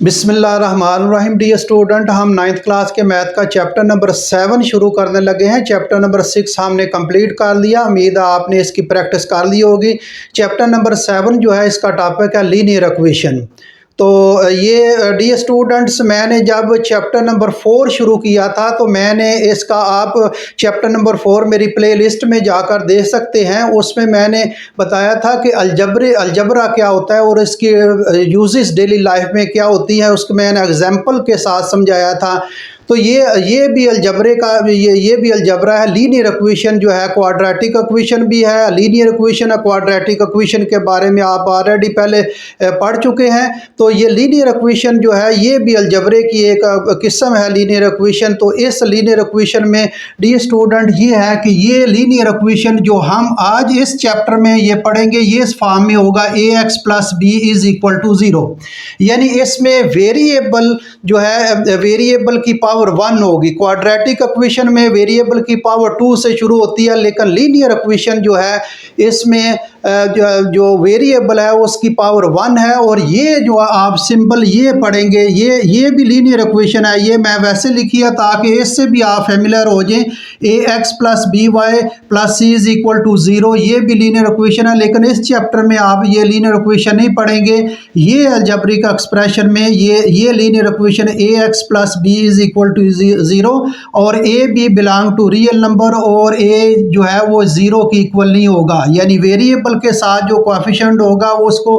बिस्मिल्लाहिर्रहमानिर्रहीम। Dear student, हम 9th class के मैथ का चैप्टर नंबर 7 शुरू करने लगे हैं। चैप्टर नंबर 6 हमने कंप्लीट कर लिया। उम्मीद है आपने इसकी प्रैक्टिस कर ली होगी। चैप्टर नंबर 7 जो है इसका टॉपिक है लीनियर इक्वेशन। तो ये डियर स्टूडेंट्स, मैंने जब चैप्टर नंबर 4 शुरू किया था तो मैंने इसका आप चैप्टर नंबर 4 मेरी प्लेलिस्ट में जाकर देख सकते हैं। उसमें मैंने बताया था कि अलजबरा क्या होता है और इसकी यूजेस डेली लाइफ में क्या होती है, उसको मैंने एग्जाम्पल के साथ समझाया था। तो ये भी अलजबरे का ये भी अलजबरा है। लीनियर इक्वेशन जो है क्वाड्रेटिक इक्वेशन भी है, लीनियर इक्वेशन है। क्वाड्रेटिक इक्वेशन के बारे में आप ऑलरेडी पहले पढ़ चुके हैं। तो ये लीनियर इक्वेशन जो है ये भी अलजबरे की एक किस्म है लीनियर इक्वेशन। तो इस लीनियर इक्वेशन में डियर स्टूडेंट ये है कि ये लीनियर इक्वेशन जो हम आज इस चैप्टर में ये पढ़ेंगे ये इस फॉर्म में होगा ax plus b is equal to 0। यानी इसमें वेरिएबल जो है वेरिएबल की पावर 1 होगी। क्वाड्रेटिक इक्वेशन में वेरिएबल की पावर 2 से शुरू होती है, लेकिन लीनियर इक्वेशन जो है इसमें जो वेरिएबल है उसकी पावर 1 है। और ये जो आप सिंबल ये पढ़ेंगे ये भी लीनियर इक्वेशन है। ये मैं वैसे लिखी है ताकि इससे भी आप फेमिलियर हो जाएं। ax plus b y plus c is equal to 0 ये भी लीनियर इक्वेशन है, लेकिन इस चैप्टर में आप ये लीनियर इक्वेशन नहीं पढ़ेंगे। ये अलजेब्रिक एक्सप्रेशन में ये linear equation ax plus b is equal to 0 और a भी बिलोंग टू रियल नंबर और a जो है वो 0 के इक्वल नहीं होगा। यानी वेरिएबल के साथ जो कोएफिशिएंट होगा उसको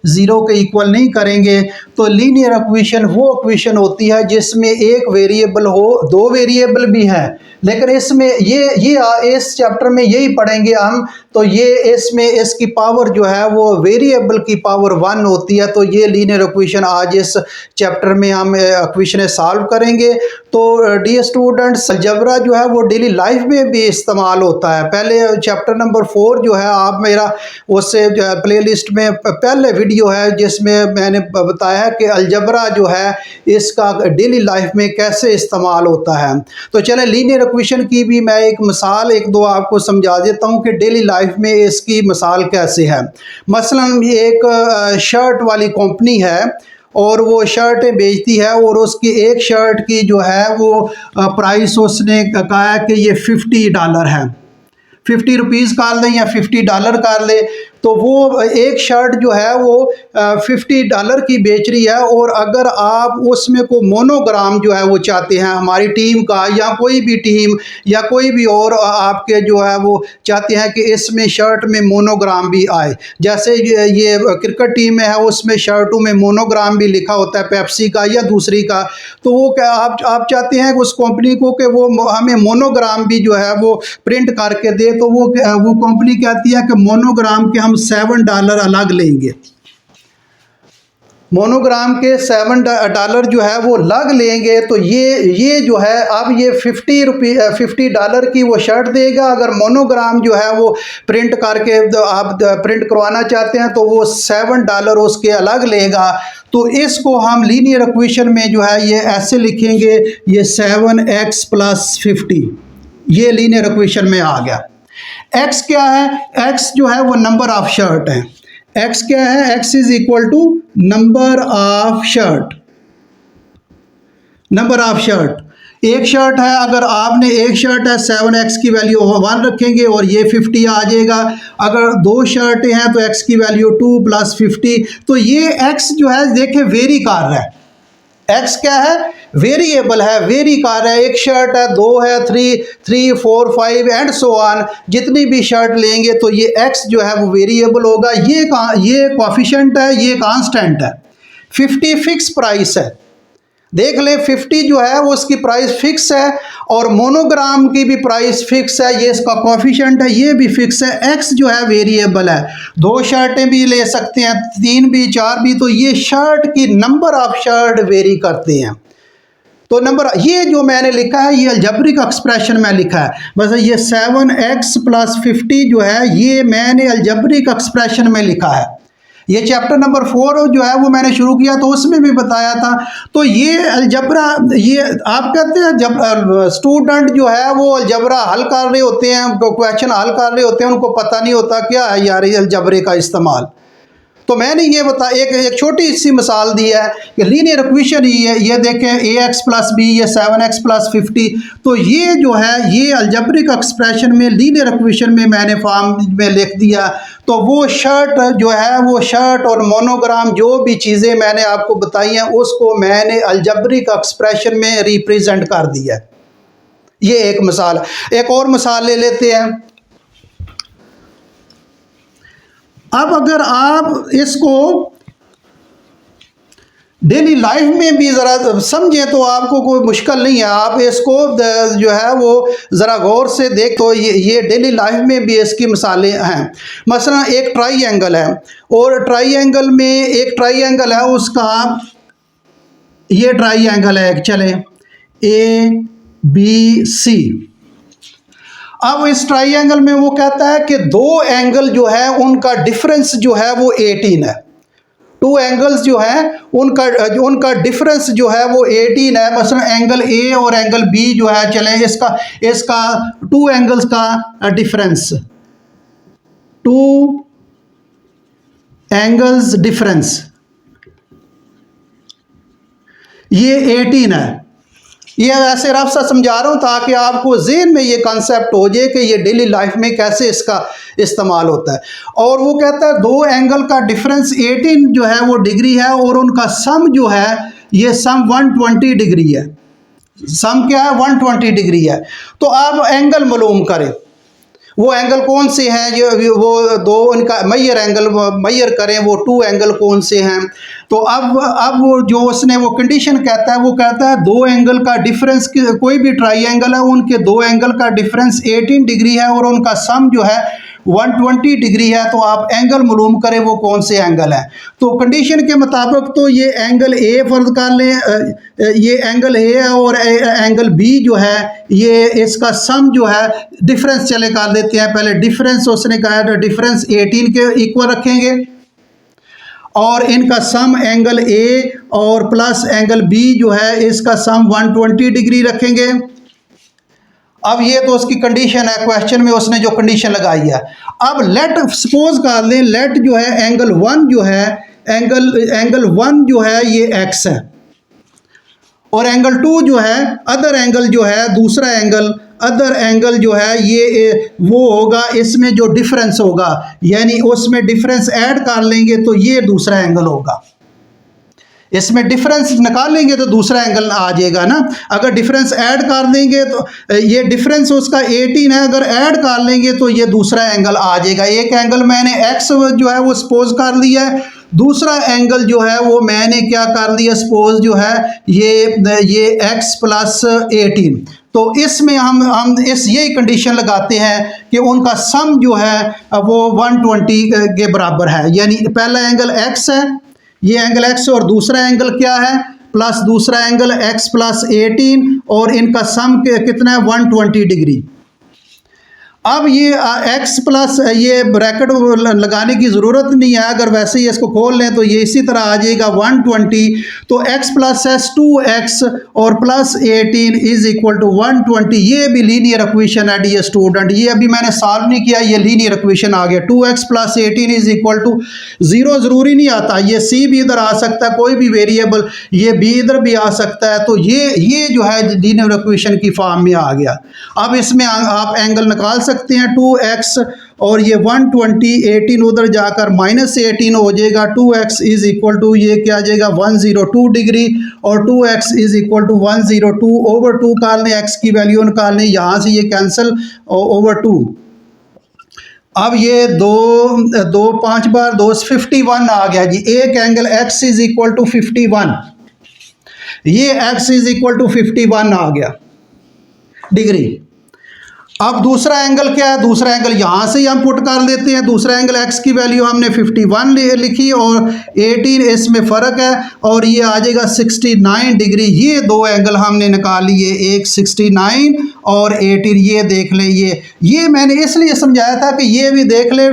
0 के इक्वल नहीं करेंगे। तो लीनियर इक्वेशन वो इक्वेशन होती है जिसमें एक वेरिएबल हो, दो वेरिएबल भी हैं, लेकिन इसमें ये इस चैप्टर में यही पढ़ेंगे हम। तो ये इसमें इसकी पावर जो है वो वेरिएबल की पावर 1 होती है। तो ये लीनियर इक्वेशन आज इस चैप्टर में हम इक्वेशन सॉल्व करेंगे। तो डियर स्टूडेंट्स, अलजेब्रा जो है वो डेली लाइफ में भी इस्तेमाल होता है। पहले चैप्टर नंबर 4 जो है आप मेरा उससे प्लेलिस्ट में पहले वीडियो है जिसमें मैंने बताया कि अलजेब्रा जो है इसका डेली लाइफ में कैसे इस्तेमाल होता है। तो चले लीनियर इक्वेशन की भी मैं एक मिसाल एक दो आपको समझा देता हूँ कि डेली लाइफ में इसकी मिसाल कैसे है। मसलन एक शर्ट वाली कंपनी है और वो शर्टें बेचती है और उसकी एक शर्ट की जो है वो प्राइस उसने कहा है कि ये $50 है। 50 रुपीज़ कर लें या $50 कर ले। तो वो एक शर्ट जो है वो $50 की बेच रही है। और अगर आप उसमें को मोनोग्राम जो है वो चाहते हैं हमारी टीम का या कोई भी टीम या कोई भी और आपके जो है वो चाहते हैं कि इसमें शर्ट में मोनोग्राम भी आए, जैसे ये क्रिकेट टीम में है उसमें शर्टों में मोनोग्राम भी लिखा होता है पेप्सी का या दूसरी का। तो वो क्या आप चाहते हैं उस कंपनी को कि वो हमें मोनोग्राम भी जो है वो प्रिंट करके दे। तो वो कंपनी कहती है कि मोनोग्राम के हम $7 अलग लेंगे। मोनोग्राम के $7 जो है वो अलग लेंगे। तो ये जो है अब ये $50 की वो शर्ट देगा। अगर मोनोग्राम जो है वो प्रिंट करके आप प्रिंट करवाना चाहते हैं तो वो $7 उसके अलग लेगा। तो इसको हम लीनियर इक्वेशन में जो है ये ऐसे लिखेंगे, ये 7x प्लस 50 ये लीनियर इक्वेशन में आ गया। x क्या है? x जो है वो नंबर ऑफ शर्ट है। x क्या है? x is equal to number of shirt. Number of shirt एक शर्ट है, अगर आपने एक शर्ट है 7x की वैल्यू 1 रखेंगे और ये 50 आ जाएगा। अगर दो शर्टें हैं तो x की वैल्यू 2 प्लस 50। तो ये x जो है देखें वेरी कर रहा है। x क्या है? वेरिएबल है, वेरी कर रहा है। एक शर्ट है, दो है, 3, 4, 5 एंड सो ऑन, जितनी भी शर्ट लेंगे तो ये x जो है वो वेरिएबल होगा। ये कोएफिशिएंट है, ये कांस्टेंट है। 50 फिक्स प्राइस है, देख ले 50 जो है वो उसकी प्राइस फिक्स है और मोनोग्राम की भी प्राइस फिक्स है। ये इसका कोएफिशिएंट है, ये भी फिक्स है। x जो है वेरिएबल है, दो शर्टें भी ले सकते हैं, 3 भी 4 भी। तो ये शर्ट की नंबर ऑफ शर्ट वेरी करते हैं। तो नंबर ये जो मैंने लिखा है ये अलजेब्रिक एक्सप्रेशन में लिखा है। बस ये 7x प्लस 50 जो है ये मैंने अलजेब्रिक एक्सप्रेशन में लिखा है। ये चैप्टर नंबर 4 जो है वो मैंने शुरू किया तो उसमें भी बताया था। तो ये अलजबरा, ये आप कहते हैं जब स्टूडेंट जो है वो अलजबरा हल कर रहे होते हैं, क्वेश्चन हल कर रहे होते हैं, उनको पता नहीं होता क्या है यार ये अलजबरे का इस्तेमाल। तो मैंने ये एक छोटी सी मिसाल दी है कि लीनियर इक्वेशन ही है, ये देखें ax + b, ये 7x + 50। तो ये जो है ये अलजेब्रिक एक्सप्रेशन में लीनियर इक्वेशन में मैंने फॉर्म में लिख दिया। तो वो शर्ट जो है, वो शर्ट और मोनोग्राम जो भी चीज़ें मैंने आपको बताई हैं उसको मैंने अलजेब्रिक एक्सप्रेशन में रिप्रेजेंट कर दिया। ये एक मिसाल है। एक और मिसाल ले लेते हैं। अब अगर आप इसको डेली लाइफ में भी ज़रा समझें तो आपको कोई मुश्किल नहीं है। आप इसको जो है वो ज़रा गौर से देख, तो ये डेली लाइफ में भी इसकी मिसालें हैं। मसलन एक ट्राइएंगल है, और ट्राइएंगल में एक ट्राइएंगल है, उसका ये ट्राइएंगल है, चले ABC। अब इस ट्राइएंगल में वो कहता है कि दो एंगल जो है उनका डिफरेंस जो है वो 18 है। टू एंगल्स जो है उनका डिफरेंस जो है वो 18 है। मसलन एंगल A और एंगल B जो है, चलें इसका टू एंगल्स का डिफरेंस, टू एंगल्स डिफरेंस ये 18 है। ये ऐसे रफ सा समझा रहा हूँ ताकि आपको ज़हन में ये कॉन्सेप्ट हो जाए कि ये डेली लाइफ में कैसे इसका इस्तेमाल होता है। और वो कहता है दो एंगल का डिफरेंस 18 जो है वो डिग्री है, और उनका सम जो है ये सम 120 डिग्री है। सम क्या है? 120 डिग्री है। तो आप एंगल मालूम करें, वो एंगल कौन से हैं, ये वो दो उनका मैयर एंगल मैयर करें, वो टू एंगल कौन से हैं। तो अब वो जो उसने वो कंडीशन कहता है, वो कहता है दो एंगल का डिफरेंस, कोई भी ट्राइएंगल है उनके दो एंगल का डिफरेंस 18 डिग्री है और उनका सम जो है 120 डिग्री है। तो आप एंगल मालूम करें वो कौन से एंगल है। तो कंडीशन के मुताबिक तो ये एंगल ए फर्ज कर लें, ये एंगल ए है, और एंगल बी जो है ये इसका सम जो है डिफरेंस चले कर देते हैं। पहले डिफरेंस उसने कहा था डिफरेंस 18 के इक्वल रखेंगे, और इनका सम एंगल ए और प्लस एंगल बी जो है इसका सम 120 डिग्री रखेंगे। अब ये तो उसकी कंडीशन है, क्वेश्चन में उसने जो कंडीशन लगाई है। अब लेट सपोज कर लें, लेट जो है एंगल 1 जो है, एंगल 1 जो है ये x है, और एंगल 2 जो है अदर एंगल जो है, दूसरा एंगल अदर एंगल जो है ये वो होगा, इसमें जो डिफरेंस होगा, यानी उसमें डिफरेंस ऐड कर लेंगे तो ये दूसरा एंगल होगा। इसमें डिफरेंस निकालेंगे तो दूसरा एंगल आ जाएगा ना। अगर डिफरेंस ऐड कर देंगे तो ये डिफरेंस उसका 18 है, अगर ऐड कर लेंगे तो ये दूसरा एंगल आ जाएगा। एक एंगल मैंने x जो है वो सपोज कर लिया है, दूसरा एंगल जो है वो मैंने क्या कर लिया, सपोज जो है ये x + 18। तो इसमें हम यही कंडीशन लगाते हैं कि उनका सम जो है वो 120 के बराबर है। यानी पहला एंगल x है, ये एंगल x, और दूसरा एंगल क्या है, प्लस दूसरा एंगल x + 18, और इनका सम कितना है 120 डिग्री। अब ये x प्लस ये ब्रैकेट लगाने की ज़रूरत नहीं है, अगर वैसे ही इसको खोल लें तो ये इसी तरह आ जाएगा 120। तो x + s 2x और प्लस 18 = 120। ये भी लीनियर इक्वेशन है डियर स्टूडेंट, ये अभी मैंने सॉल्व नहीं किया, ये लीनियर इक्वेशन आ गया। 2x + 18 = 0 ज़रूरी नहीं आता, ये c भी इधर आ सकता है, कोई भी वेरिएबल, ये b इधर भी आ सकता है। तो ये जो है लीनियर इक्वेशन की फॉर्म में आ गया। अब इसमें आप एंगल निकाल सकते हैं 2x, और ये 120, 18 उधर जाकर -18 हो जाएगा। 2x = ये क्या आ जाएगा 102 डिग्री, और 2x = 102/2 कर लें, x की वैल्यू निकाल लें, यहाँ से ये कैंसिल ओवर 2। अब ये 2 5 बार 2 51 आ गया जी। एक एंगल x = 51, ये x = 51 आ गया डिग्री। अब दूसरा एंगल क्या है, दूसरा एंगल यहाँ से ही हम पुट कर लेते हैं। दूसरा एंगल x की वैल्यू हमने 51 लिखी, और 18 इसमें फ़र्क है, और ये आ जाएगा 69 डिग्री। ये दो एंगल हमने निकाल लिए, एक 69 और 18। ये देख ले, ये मैंने इसलिए समझाया था कि ये भी देख ले,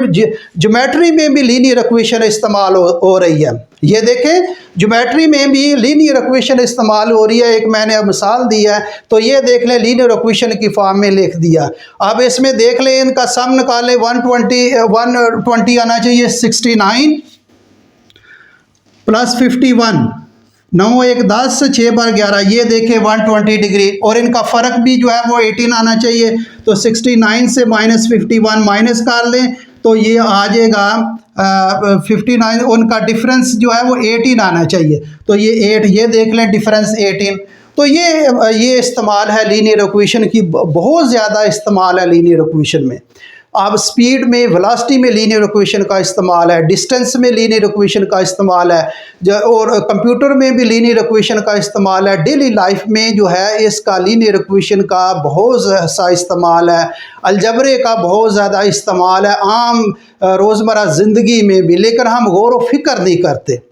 ज्योमेट्री में भी लीनियर इक्वेशन इस्तेमाल हो रही है। ये देखें, ज्योमेट्री में भी लीनियर इक्वेशन इस्तेमाल हो रही है। एक मैंने अब मिसाल दी है, तो ये देख लें लीनियर इक्वेशन की फॉर्म में लिख दिया। अब इसमें देख लें, इनका सम निकालें, 120 आना चाहिए 69, प्लस 51, 9 1 10, 6 बार 11, ये देखें 120 डिग्री, और इनका फ़र्क भी जो है वो 18 आना चाहिए। तो 69 से -51 माइनस कर लें तो ये आ जाएगा 59, उनका डिफरेंस जो है वो 18 आना चाहिए। तो ये 8, ये देख लें डिफरेंस 18। तो ये इस्तेमाल है लीनियर इक्वेशन की, बहुत ज़्यादा इस्तेमाल है लीनियर इक्वेशन में। अब स्पीड में, वेलोसिटी में लीनियर इक्वेशन का इस्तेमाल है, डिस्टेंस में लीनियर इक्वेशन का इस्तेमाल है, और कंप्यूटर में भी लीनियर इक्वेशन का इस्तेमाल है। डेली लाइफ में जो है इसका लीनियर इक्वेशन का बहुत सा इस्तेमाल है, अलजबरे का बहुत ज़्यादा इस्तेमाल है आम रोज़मर्रा ज़िंदगी में भी, लेकिन हम गौर व फिक्र नहीं करते।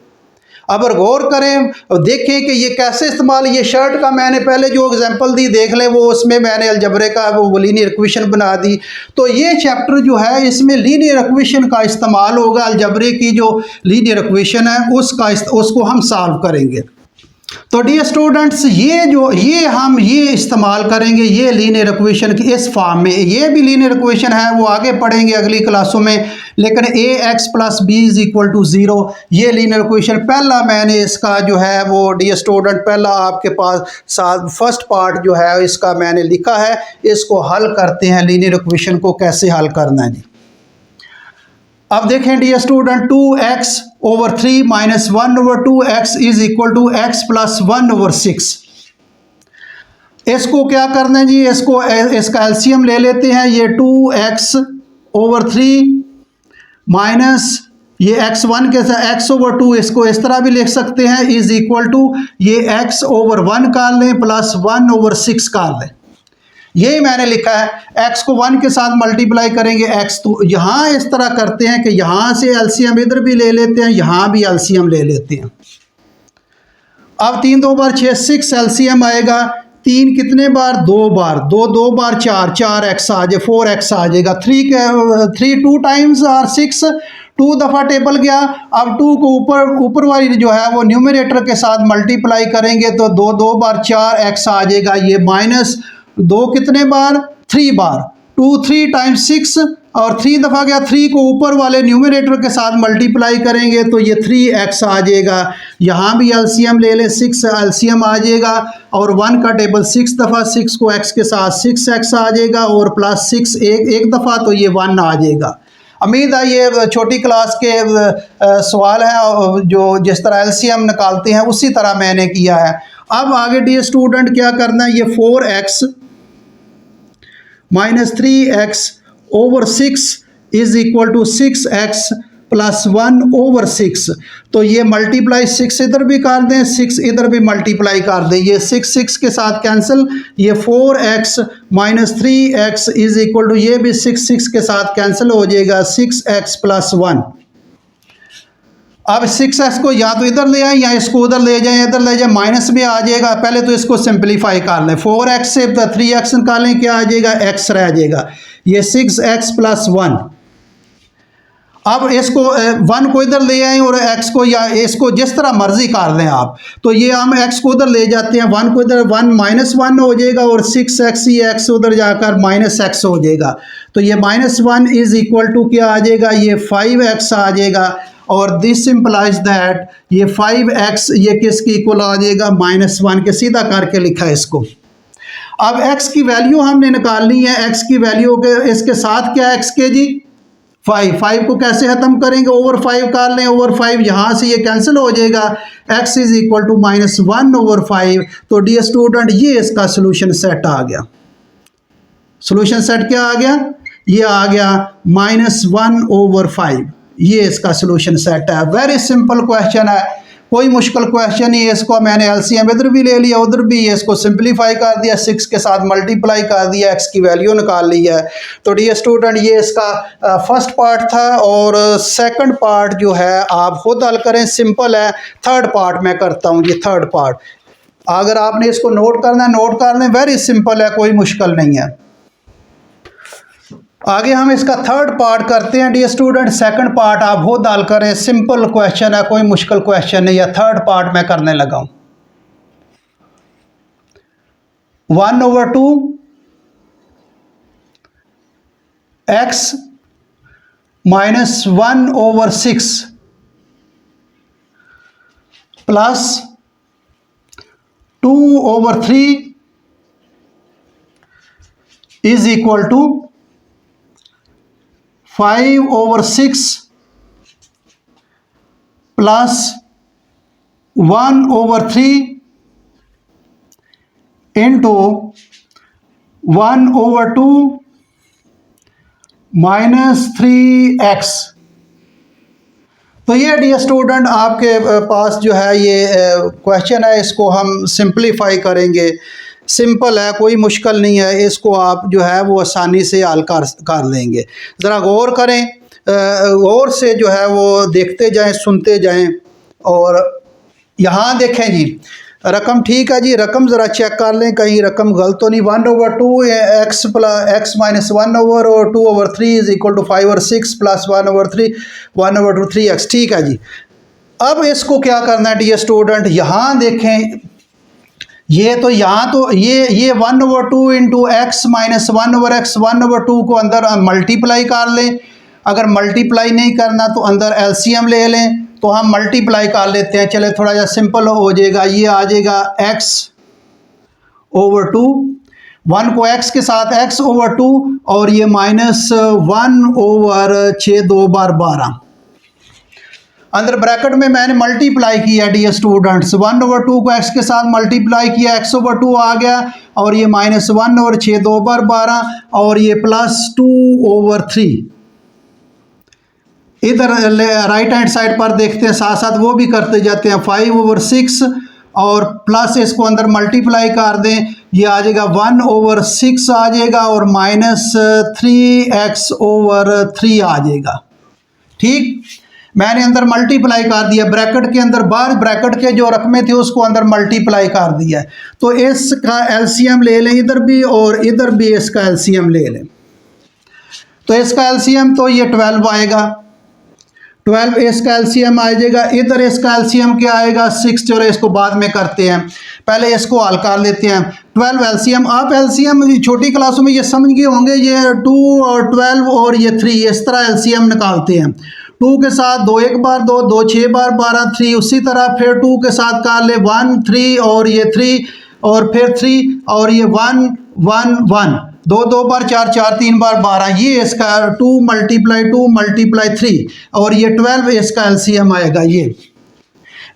अब अगर गौर करें और देखें कि ये कैसे इस्तेमाल, ये शर्ट का मैंने पहले जो एग्जांपल दी देख लें, वो उसमें मैंने अलजबरे का वो लीनियर इक्वेशन बना दी। तो ये चैप्टर जो है इसमें लीनियर इक्वेशन का इस्तेमाल होगा, अलजबरे की जो लीनियर इक्वेशन है उसको हम सॉल्व करेंगे। तो डियर स्टूडेंट्स, हम ये इस्तेमाल करेंगे, ये लीनियर इक्वेशन की इस फॉर्म में, ये भी लीनियर इक्वेशन है, वो आगे पढ़ेंगे अगली क्लासों में। लेकिन ax + b = 0, ये लीनियर इक्वेशन पहला मैंने इसका जो है वो डियर स्टूडेंट पहला आपके पास फर्स्ट पार्ट जो है इसका मैंने लिखा है। इसको हल करते हैं, लीनियर इक्वेशन को कैसे हल करना है जी। अब देखें dear student, 2x/3 - 1/2x = x + 1/6। इसको क्या करना है जी, इसका एलसीएम ले लेते हैं। ये 2x/3 माइनस ये x1 के साथ x/2, इसको इस तरह भी लिख सकते हैं, = ये x/1 कर लें प्लस 1/6 कर लें। यही मैंने लिखा है। x को 1 के साथ मल्टीप्लाई करेंगे x, तो यहाँ इस तरह करते हैं कि यहाँ से एलसीएम इधर भी ले लेते हैं, यहाँ भी एलसीएम ले लेते हैं। अब 3 2 बार 6, 6 एलसीएम आएगा। 3 कितने बार, 2 बार, 2 बार 4, 4x आ जाए, 4x आ जाएगा। 3 2 टाइम्स और 6, 2 दफ़ा टेबल गया। अब 2 को ऊपर वाली जो है वो न्यूमरेटर के साथ मल्टीप्लाई करेंगे तो 2 बार 4x आ जाएगा। ये माइनस 2 कितने बार, 3 बार, 2 3 टाइम्स 6, और 3 दफ़ा गया। 3 को ऊपर वाले न्यूमरेटर के साथ मल्टीप्लाई करेंगे तो ये 3x आ जाएगा। यहाँ भी एलसीएम ले लें, 6 एलसीएम आ जाएगा, और 1 का टेबल 6 दफ़ा, 6 को x के साथ 6x आ जाएगा, और प्लस 6 एक दफ़ा, तो ये 1 आ जाएगा। उम्मीद है ये छोटी क्लास के सवाल हैं जो जिस तरह एलसीएम निकालते हैं उसी तरह मैंने किया है। अब आगे डियर स्टूडेंट क्या करना है, ये 4x - 3x/6 = 6x + 1/6। तो ये मल्टीप्लाई 6 इधर भी कर दें, 6 इधर भी मल्टीप्लाई कर दें, ये 6 के साथ कैंसिल। ये 4x - 3x = ये भी 6 के साथ कैंसिल हो जाएगा, 6x + 1। अब 6x को या तो इधर ले आए या इसको उधर ले जाएं, इधर ले जाएं, माइनस में आ जाएगा। पहले तो इसको सिंपलीफाई कर लें, 4x से 3x निकालें, क्या आ जाएगा, x रह जाएगा। ये 6x + 1। अब इसको 1 को इधर ले आए और x को या इसको जिस तरह मर्जी कर लें आप। तो ये हम x को उधर ले जाते हैं, 1 को इधर, 1 - 1 हो जाएगा, और 6x ही x उधर जाकर -x हो जाएगा। तो ये -1 = क्या आ जाएगा, ये 5x आ जाएगा। और दिस इम्प्लाइज दैट ये 5x ये किसकी इक्वल आ जाएगा, -1 के। सीधा करके लिखा है इसको। अब x की वैल्यू हमने निकालनी है। x की वैल्यू के इसके साथ क्या है x के जी, 5 को कैसे ख़त्म करेंगे, ओवर 5 कर लें, ओवर 5 यहाँ से ये कैंसिल हो जाएगा। x = -1/5। तो डियर स्टूडेंट ये इसका सोल्यूशन सेट आ गया। सोल्यूशन सेट क्या आ गया, ये आ गया -1/5। ये इसका सोल्यूशन सेट है। वेरी सिंपल क्वेश्चन है, कोई मुश्किल क्वेश्चन नहीं है। इसको मैंने एलसीएम इधर भी ले लिया, उधर भी, इसको सिंपलीफाई कर दिया, 6 के साथ मल्टीप्लाई कर दिया, x की वैल्यू निकाल ली है। तो डियर स्टूडेंट ये इसका फर्स्ट पार्ट था, और सेकंड पार्ट जो है आप खुद हल करें, सिंपल है। थर्ड पार्ट मैं करता हूँ, ये थर्ड पार्ट। अगर आपने इसको नोट करना है नोट कर लें, वेरी सिंपल है, कोई मुश्किल नहीं है। आगे हम इसका थर्ड पार्ट करते हैं डियर स्टूडेंट। सेकंड पार्ट आप खुद हल करें, सिंपल क्वेश्चन है, कोई मुश्किल क्वेश्चन नहीं है। थर्ड पार्ट मैं करने लगा हूं। 1/2 x - 1/6 plus 2/3 is equal to 5/6 plus 1/3 into 1/2 -3x। तो ये डियर स्टूडेंट आपके पास जो है ये क्वेश्चन है, इसको हम सिंपलीफाई करेंगे। सिंपल है, कोई मुश्किल नहीं है, इसको आप जो है वो आसानी से हल कर लेंगे। ज़रा गौर करें, गौर से जो है वो देखते जाएं, सुनते जाएं। और यहाँ देखें जी, रकम ठीक है जी, रकम ज़रा चेक कर लें कहीं रकम गलत तो नहीं। 1/2 x plus x minus 1/2/3 is equal to 5 और 6 प्लस 1/3 1/3x। ठीक है जी। अब इसको क्या करना है डियर स्टूडेंट, यहाँ देखें, ये तो यहाँ तो ये 1/2 इंटू एक्स माइनस 1/x 1/2 को अंदर मल्टीप्लाई कर लें। अगर मल्टीप्लाई नहीं करना तो अंदर एलसीएम ले लें, तो हम मल्टीप्लाई कर लेते हैं। चले थोड़ा सा सिंपल हो जाएगा। ये आ जाएगा x/2, 1 को x के साथ x/2 और ये -1/6 2 बार 12। अंदर ब्रैकेट में मैंने मल्टीप्लाई किया डियर स्टूडेंट्स, 1/2 को x के साथ मल्टीप्लाई किया, x/2 आ गया और ये -1 और 6 2 बार 12 और ये प्लस 2/3। इधर राइट हैंड साइड पर देखते हैं, साथ साथ वो भी करते जाते हैं। 5/6 और प्लस इसको अंदर मल्टीप्लाई कर दें, ये आ जाएगा 1/6 आ जाएगा और -3x/3 आ जाएगा। ठीक, मैंने अंदर मल्टीप्लाई कर दिया, ब्रैकेट के अंदर बाहर ब्रैकेट के जो रकमें थे उसको अंदर मल्टीप्लाई कर दिया। तो इसका एलसीएम ले लें इधर भी और इधर भी इसका एलसीएम ले लें। तो इसका एलसीएम तो ये 12 आएगा, 12 इसका एलसीएम आ जाएगा। इधर इसका एलसीएम क्या आएगा 6। चलो इसको बाद में करते हैं, पहले इसको हल कर लेते हैं। 12 एलसीएम, आप एलसीएम छोटी क्लासों में ये समझ गए होंगे, ये 2 और 12 और ये 3 इस तरह एलसीएम निकालते हैं। 2 के साथ 2 1 बार 2 2 6 बार 12 3, उसी तरह फिर 2 के साथ कर ले 1 3 और ये 3 और फिर 3 और ये 1 1 1 2 2 बार 4 4 3 बार 12। ये इसका 2 × 3 और ये 12 इसका एलसीएम आएगा। ये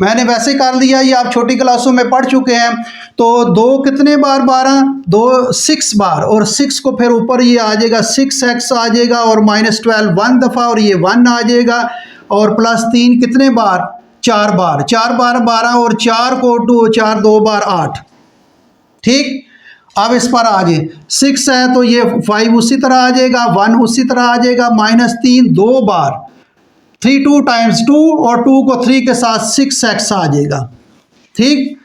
मैंने वैसे कर लिया, ये आप छोटी क्लासों में पढ़ चुके हैं। तो 2 कितने बार 12 2 6 बार और 6 को फिर ऊपर ये आ जाएगा 6x आ जाएगा और -12 1 दफ़ा और ये 1 आ जाएगा और प्लस 3 कितने बार 4 बार 4 बार 12 और 4 को 4 2 बार 8। ठीक, अब इस पर आ जाए 6 है तो ये 5 उसी तरह आ जाएगा, 1 उसी तरह आ जाएगा, -3 2 बार 3 2 टाइम्स 2 और 2 को 3 के साथ 6x आ जाएगा। ठीक,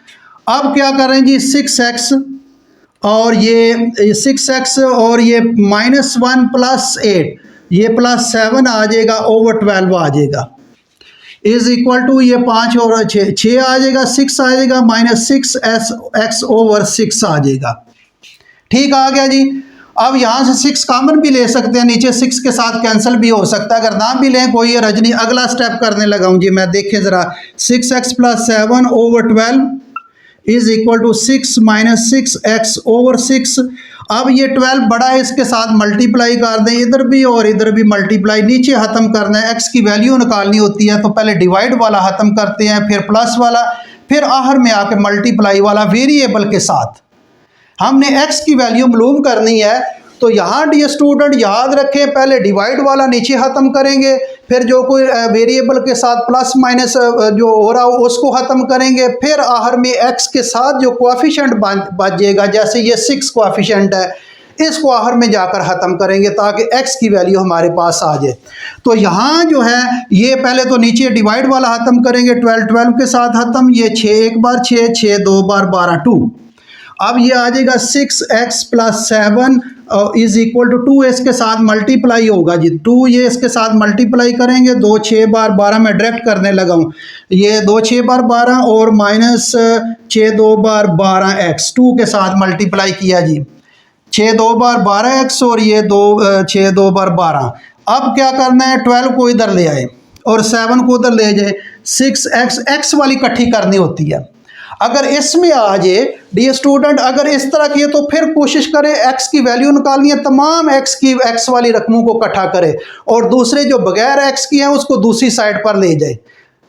अब क्या करें जी 6x और ये 6x और ये -1 प्लस 8 ये +7 आ जाएगा ओवर 12 आ जाएगा इज इक्वल टू ये 5 और 6 आ जाएगा 6 आ जाएगा -6x/6 आ जाएगा। ठीक, आ गया जी। अब यहाँ से 6 कॉमन भी ले सकते हैं, नीचे 6 के साथ कैंसिल भी हो सकता है। अगर ना भी लें कोई रजनी, अगला स्टेप करने लगा हूँ जी मैं, देखें ज़रा 6x + 7 over 12 is equal to 6 - 6x/6। अब ये 12 बड़ा है, इसके साथ मल्टीप्लाई कर दें, इधर भी और इधर भी मल्टीप्लाई, नीचे ख़त्म करना है। x की वैल्यू निकालनी होती है तो पहले डिवाइड वाला ख़त्म करते हैं, फिर प्लस वाला, फिर आखिर में आके मल्टीप्लाई वाला वेरिएबल के साथ। हमने x की वैल्यू मालूम करनी है, तो यहाँ डियर स्टूडेंट याद रखें, पहले डिवाइड वाला नीचे ख़त्म करेंगे, फिर जो कोई वेरिएबल के साथ प्लस माइनस जो हो रहा हो उसको ख़त्म करेंगे, फिर आखिर में x के साथ जो कोएफिशिएंट बच जाएगा, जैसे ये 6 कोएफिशिएंट है, इसको आखिर में जाकर ख़त्म करेंगे ताकि x की वैल्यू हमारे पास आ जाए। तो यहाँ जो है ये पहले तो नीचे डिवाइड वाला ख़त्म करेंगे, 12 के साथ ख़त्म, ये 6 1 बार 6 6 2 बार 12 2। अब ये आ जाएगा 6x + 7 इज इक्वल टू 2 इसके साथ मल्टीप्लाई होगा जी, 2 ये इसके साथ मल्टीप्लाई करेंगे, 2 6 बार 12 में डायरेक्ट करने लगा हूँ, ये 2 6 बार 12 और -6 2 बार 12x 2 के साथ मल्टीप्लाई किया जी, 6 2 बार 12x और ये 6 2 बार 12। अब क्या करना है 12 को इधर ले आए और 7 को उधर ले जाए, 6x x वाली इकट्ठी करनी होती है। अगर इसमें आ जाए डी स्टूडेंट, अगर इस तरह की है तो फिर कोशिश करें x की वैल्यू निकालनी है, तमाम x वाली रकमों को इकट्ठा करे और दूसरे जो बगैर x की हैं उसको दूसरी साइड पर ले जाए।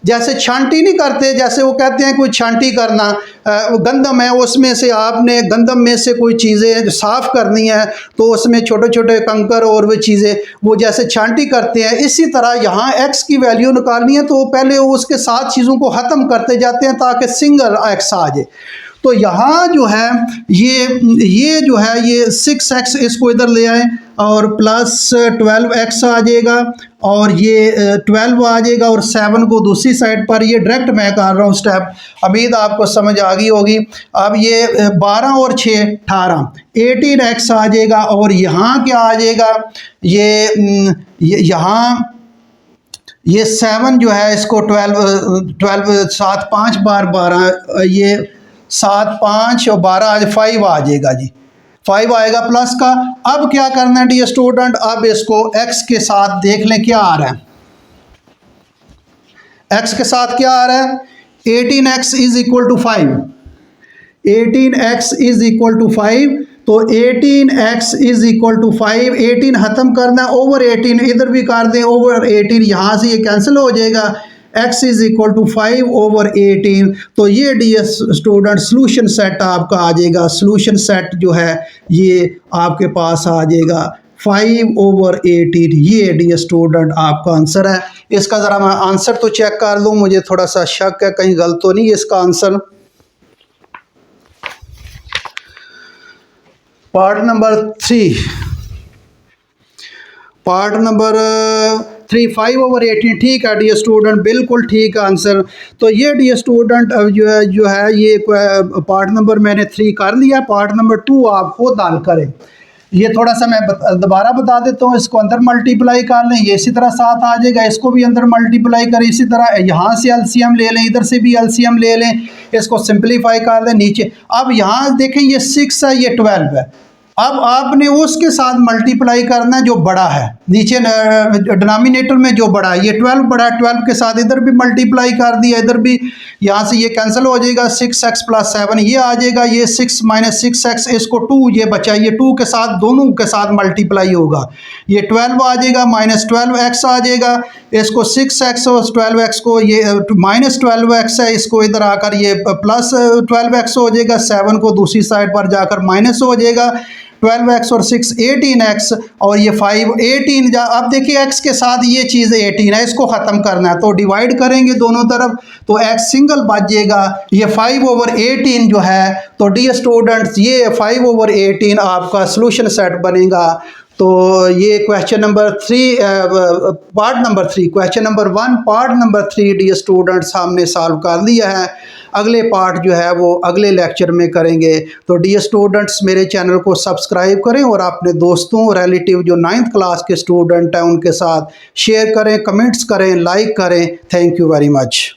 जैसे छांटी नहीं करते, जैसे वो कहते हैं कोई छांटी करना, गंदम है उसमें से आपने गंदम में से कोई चीज़ें साफ़ करनी है तो उसमें छोटे छोटे कंकर और वो चीज़ें वो जैसे छांटी करते हैं, इसी तरह यहाँ x की वैल्यू निकालनी है तो पहले वो उसके साथ चीज़ों को ख़त्म करते जाते हैं ताकि सिंगल x आ जाए। तो यहाँ जो है ये जो है ये 6x इसको इधर ले आए और प्लस 12x आ जाएगा और ये 12 आ जाएगा और 7 को दूसरी साइड पर, ये डायरेक्ट मैं कर रहा हूँ स्टेप, उम्मीद आपको समझ आ गई होगी। अब ये 12 और 6 18, 18x आ जाएगा और यहाँ क्या आ जाएगा, यहाँ ये 7 जो है इसको 12 7 5 बार 12, ये 7 5 और 12 5 आ जाएगा जी, 5 आएगा प्लस का। अब क्या करना है डी स्टूडेंट, अब इसको x के साथ देख लें क्या आ रहा है, x के साथ क्या आ रहा है, 18x is equal to 5, 18x is equal to 5, तो 18x इज इक्वल टू 5, 18 ख़त्म करना है, ओवर 18 इधर भी कर दें, ओवर 18 यहाँ से ये कैंसिल हो जाएगा, x is equal to 5 over 18। तो ये डी स्टूडेंट सॉल्यूशन सेट आपका आ जाएगा, सॉल्यूशन सेट जो है ये आपके पास आ जाएगा 5 ओवर 18, ये डी स्टूडेंट आपका आंसर है। इसका ज़रा मैं आंसर तो चेक कर लूँ, मुझे थोड़ा सा शक है कहीं गलत तो नहीं इसका answer. Part number 3, part number 3 5 over 18, ठीक है डी स्टूडेंट, बिल्कुल ठीक है आंसर। तो ये डी स्टूडेंट अब जो है ये पार्ट नंबर मैंने 3 कर लिया, पार्ट नंबर 2 आप खुद हल करें। ये थोड़ा सा मैं दोबारा बता देता हूँ, इसको अंदर मल्टीप्लाई कर लें, ये इसी तरह 7 आ जाएगा, इसको भी अंदर मल्टीप्लाई करें, इसी तरह यहाँ से एलसीएम ले लें, इधर से भी एलसीएम ले लें, इसको सिंप्लीफाई कर दें नीचे। अब यहाँ देखें ये 6 है, ये 12 है, अब आपने उसके साथ मल्टीप्लाई करना है जो बड़ा है, नीचे डिनोमिनेटर में जो बड़ा है, ये 12 बड़ा है, 12 के साथ इधर भी मल्टीप्लाई कर दिया, इधर भी, यहाँ से ये कैंसिल हो जाएगा, 6x प्लस 7 ये आ जाएगा, ये 6 माइनस 6x, इसको 2 ये बचा, ये 2 के साथ दोनों के साथ मल्टीप्लाई होगा, ये 12 आ जाएगा, माइनस 12x आ जाएगा, इसको 6x और 12x को ये माइनस 12x है, इसको इधर आकर ये प्लस 12x हो जाएगा, 7 को दूसरी साइड पर जाकर माइनस हो जाएगा, 12x और 6 18x और ये 5 18 अब देखिए x के साथ ये चीज़ 18 है, इसको ख़त्म करना है तो डिवाइड करेंगे दोनों तरफ तो x सिंगल बच जाएगा, ये 5 ओवर 18 जो है, तो डी स्टूडेंट्स ये 5 ओवर 18 आपका सॉल्यूशन सेट बनेगा। तो ये question number 3 part number 3 question number 1 part number 3 D students हमने सॉल्व कर लिया है। अगले पार्ट जो है वो अगले लेक्चर में करेंगे। तो डी स्टूडेंट्स मेरे चैनल को सब्सक्राइब करें और अपने दोस्तों रिलेटिव जो 9th क्लास के स्टूडेंट हैं उनके साथ शेयर करें, कमेंट्स करें, लाइक करें। Thank you very much.